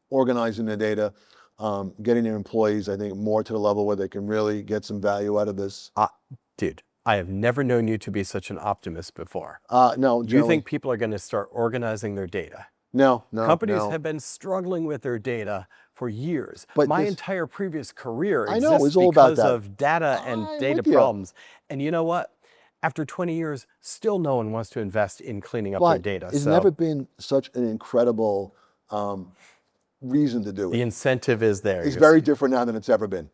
[SPEAKER 2] organizing the data, getting their employees, I think, more to the level where they can really get some value out of this.
[SPEAKER 1] Dude, I have never known you to be such an optimist before.
[SPEAKER 2] No.
[SPEAKER 1] Do you think people are going to start organizing their data?
[SPEAKER 2] No.
[SPEAKER 1] Companies have been struggling with their data for years.
[SPEAKER 2] But
[SPEAKER 1] my entire previous career
[SPEAKER 2] I know,
[SPEAKER 1] exists
[SPEAKER 2] it's all about
[SPEAKER 1] because
[SPEAKER 2] that.
[SPEAKER 1] of data and data problems. And you know what? After 20 years, still no one wants to invest in cleaning up their data.
[SPEAKER 2] It's never been such an incredible reason to do it.
[SPEAKER 1] The incentive is there.
[SPEAKER 2] It's very different now than it's ever been.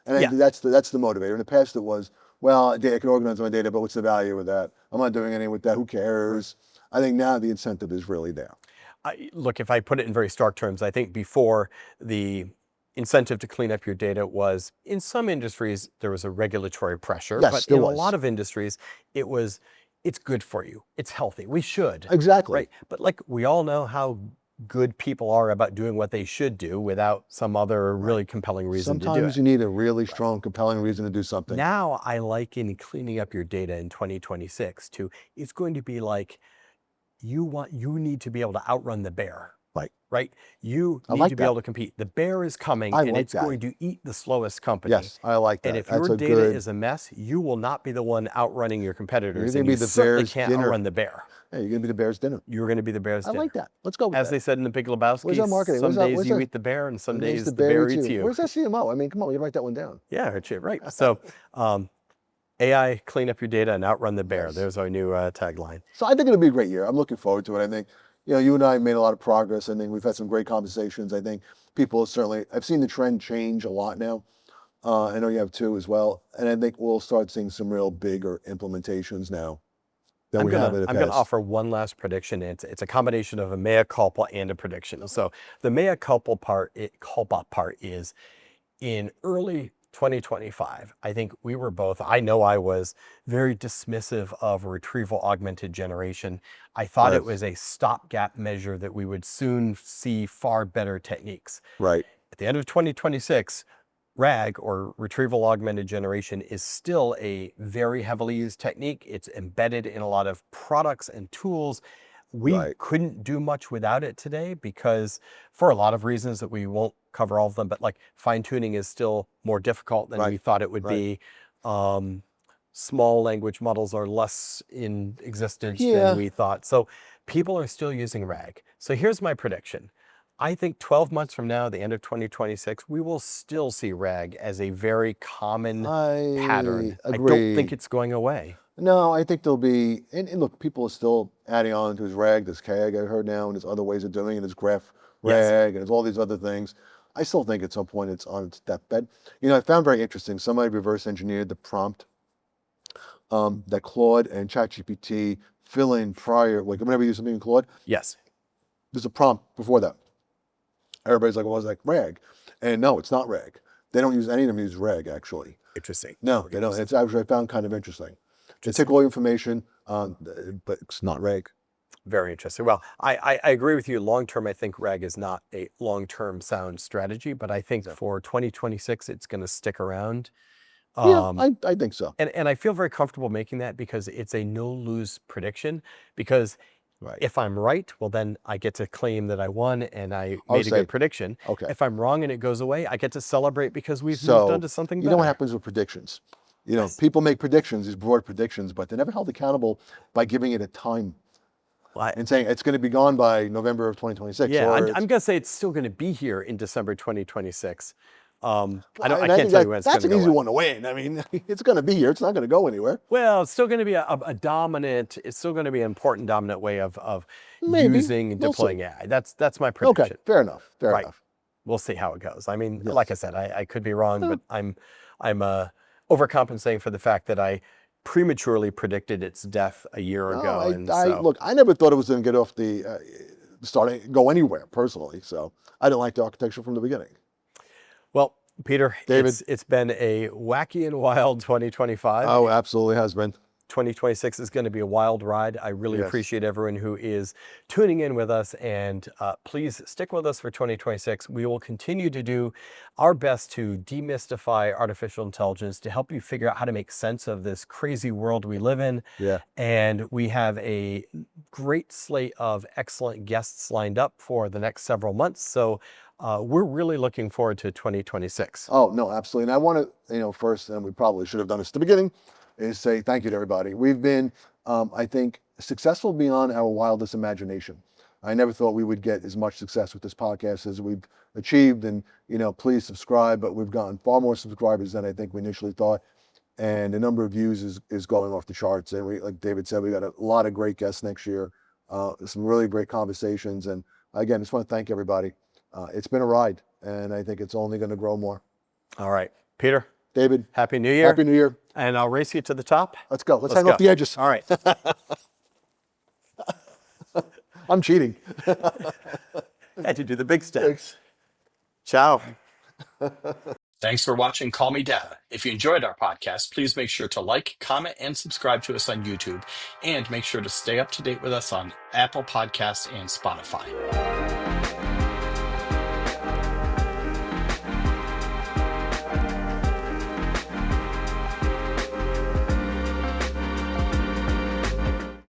[SPEAKER 2] And I think that's the motivator. In the past it was, well, I can organize my data, but what's the value of that? I'm not doing anything with that. Who cares? I think now the incentive is really there.
[SPEAKER 1] Look, if I put it in very stark terms, I think before the incentive to clean up your data was, in some industries, there was a regulatory pressure.
[SPEAKER 2] Yes,
[SPEAKER 1] but in a lot of industries, it's good for you. It's healthy. We should.
[SPEAKER 2] Exactly.
[SPEAKER 1] Right. But like we all know how good people are about doing what they should do without some other really compelling reason to do it.
[SPEAKER 2] Sometimes you need a really strong, compelling reason to do something.
[SPEAKER 1] Now I liken cleaning up your data in 2026 to, it's going to be like, you need to be able to outrun the bear. Right? You need to be able to compete. The bear is coming and it's going to eat the slowest company.
[SPEAKER 2] Yes, I like that.
[SPEAKER 1] And if your data is a mess, you will not be the one outrunning your competitors.
[SPEAKER 2] You're going to be the bear's
[SPEAKER 1] can't
[SPEAKER 2] dinner.
[SPEAKER 1] outrun the bear.
[SPEAKER 2] Yeah, you're going to be the bear's dinner.
[SPEAKER 1] You're going to be the bear's dinner.
[SPEAKER 2] I like that. Let's go with that.
[SPEAKER 1] As they said in The Big Lebowski,
[SPEAKER 2] Where's our marketing?
[SPEAKER 1] some days you eat the bear and some days the bear eats you.
[SPEAKER 2] Where's that CMO? I mean, come on, you write that one down.
[SPEAKER 1] Yeah, right. So AI, clean up your data and outrun the bear. There's our new tagline.
[SPEAKER 2] So I think it'll be a great year. I'm looking forward to it. I think, you and I made a lot of progress. I think we've had some great conversations. I think people I've seen the trend change a lot now. I know you have too as well. And I think we'll start seeing some real bigger implementations now than we have in the past.
[SPEAKER 1] I'm going to offer one last prediction. It's a combination of a mea culpa and a prediction. So the mea culpa part is in early 2025, I think we were both, I know I was very dismissive of retrieval augmented generation. I thought it was a stopgap measure that we would soon see far better techniques.
[SPEAKER 2] Right.
[SPEAKER 1] At the end of 2026, RAG, or retrieval augmented generation, is still a very heavily used technique. It's embedded in a lot of products and tools. We couldn't do much without it today because, for a lot of reasons that we won't cover all of them, but like fine tuning is still more difficult than we thought it would be. Small language models are less in existence than we thought. So people are still using RAG. So here's my prediction. I think 12 months from now, the end of 2026, we will still see RAG as a very common pattern. I don't think it's going away.
[SPEAKER 2] No, I think there'll be, and look, people are still adding on to his RAG, this CAG I heard now, and there's other ways of doing it, there's graph RAG, and there's all these other things. I still think at some point it's on its deathbed. I found very interesting, somebody reverse engineered the prompt that Claude and ChatGPT fill in prior, like whenever you do something in Claude.
[SPEAKER 1] Yes.
[SPEAKER 2] There's a prompt before that. Everybody's like, well, it's like RAG. And no, it's not RAG. They don't use, any of them use RAG, actually.
[SPEAKER 1] Interesting.
[SPEAKER 2] No, they don't. It's actually, I found kind of interesting. They take all the information, but it's not RAG.
[SPEAKER 1] Very interesting. Well, I agree with you. Long-term, I think RAG is not a long-term sound strategy, but I think for 2026, it's going to stick around.
[SPEAKER 2] Yeah, I think so.
[SPEAKER 1] And I feel very comfortable making that because it's a no-lose prediction. Because if I'm right, well, then I get to claim that I won and I made a good prediction. If I'm wrong and it goes away, I get to celebrate because we've moved on to something better.
[SPEAKER 2] You know what happens with predictions? You know, people make predictions, these broad predictions, but they're never held accountable by giving it a time
[SPEAKER 1] Well,
[SPEAKER 2] and saying it's going to be gone by November of 2026.
[SPEAKER 1] yeah,
[SPEAKER 2] or
[SPEAKER 1] I'm
[SPEAKER 2] it's-
[SPEAKER 1] going to say it's still going to be here in December 2026. I
[SPEAKER 2] and
[SPEAKER 1] can't
[SPEAKER 2] think
[SPEAKER 1] tell you when it's going
[SPEAKER 2] that's
[SPEAKER 1] to
[SPEAKER 2] an
[SPEAKER 1] go
[SPEAKER 2] easy
[SPEAKER 1] away.
[SPEAKER 2] one to win. I mean, it's going to be here. It's not going to go anywhere.
[SPEAKER 1] Well, it's still going to be a dominant. It's still going to be an important dominant way of
[SPEAKER 2] Maybe.
[SPEAKER 1] using and
[SPEAKER 2] We'll
[SPEAKER 1] deploying
[SPEAKER 2] see.
[SPEAKER 1] AI. That's my
[SPEAKER 2] Okay,
[SPEAKER 1] prediction.
[SPEAKER 2] fair enough. Fair
[SPEAKER 1] Right.
[SPEAKER 2] enough.
[SPEAKER 1] We'll see how it goes. I mean,
[SPEAKER 2] Yes.
[SPEAKER 1] like I said, I could be wrong, but I'm overcompensating for the fact that I prematurely predicted its death a year
[SPEAKER 2] No,
[SPEAKER 1] ago, and
[SPEAKER 2] I
[SPEAKER 1] so
[SPEAKER 2] look. I never thought it was going to get off the go anywhere personally. So I didn't like the architecture from the beginning.
[SPEAKER 1] well, Peter,
[SPEAKER 2] David.
[SPEAKER 1] it's been a wacky and wild 2025.
[SPEAKER 2] Oh, absolutely has been.
[SPEAKER 1] 2026 is going to be a wild ride. I really
[SPEAKER 2] Yes.
[SPEAKER 1] appreciate everyone who is tuning in with us, and please stick with us for 2026. We will continue to do our best to demystify artificial intelligence, to help you figure out how to make sense of this crazy world we live in.
[SPEAKER 2] Yeah.
[SPEAKER 1] And we have a great slate of excellent guests lined up for the next several months. So we're really looking forward to 2026.
[SPEAKER 2] Oh no, absolutely. And I want to, first, and we probably should have done this at the beginning, is say thank you to everybody. We've been, I think, successful beyond our wildest imagination. I never thought we would get as much success with this podcast as we've achieved. And, please subscribe, but we've gotten far more subscribers than I think we initially thought. And the number of views is going off the charts. And we, like David said, we got a lot of great guests next year, some really great conversations. And again, just want to thank everybody. It's been a ride, and I think it's only going to grow more.
[SPEAKER 1] All right, Peter,
[SPEAKER 2] David,
[SPEAKER 1] Happy New Year.
[SPEAKER 2] Happy New Year.
[SPEAKER 1] And I'll race you to the top.
[SPEAKER 2] Let's go. Let's
[SPEAKER 1] Let's
[SPEAKER 2] hang
[SPEAKER 1] go.
[SPEAKER 2] off the edges.
[SPEAKER 1] All right.
[SPEAKER 2] I'm cheating.
[SPEAKER 1] Had to do the big step.
[SPEAKER 2] Thanks.
[SPEAKER 1] Ciao. Thanks for watching Call Me Data. If you enjoyed our podcast, please make sure to like, comment, and subscribe to us on YouTube. And make sure to stay up to date with us on Apple Podcasts and Spotify.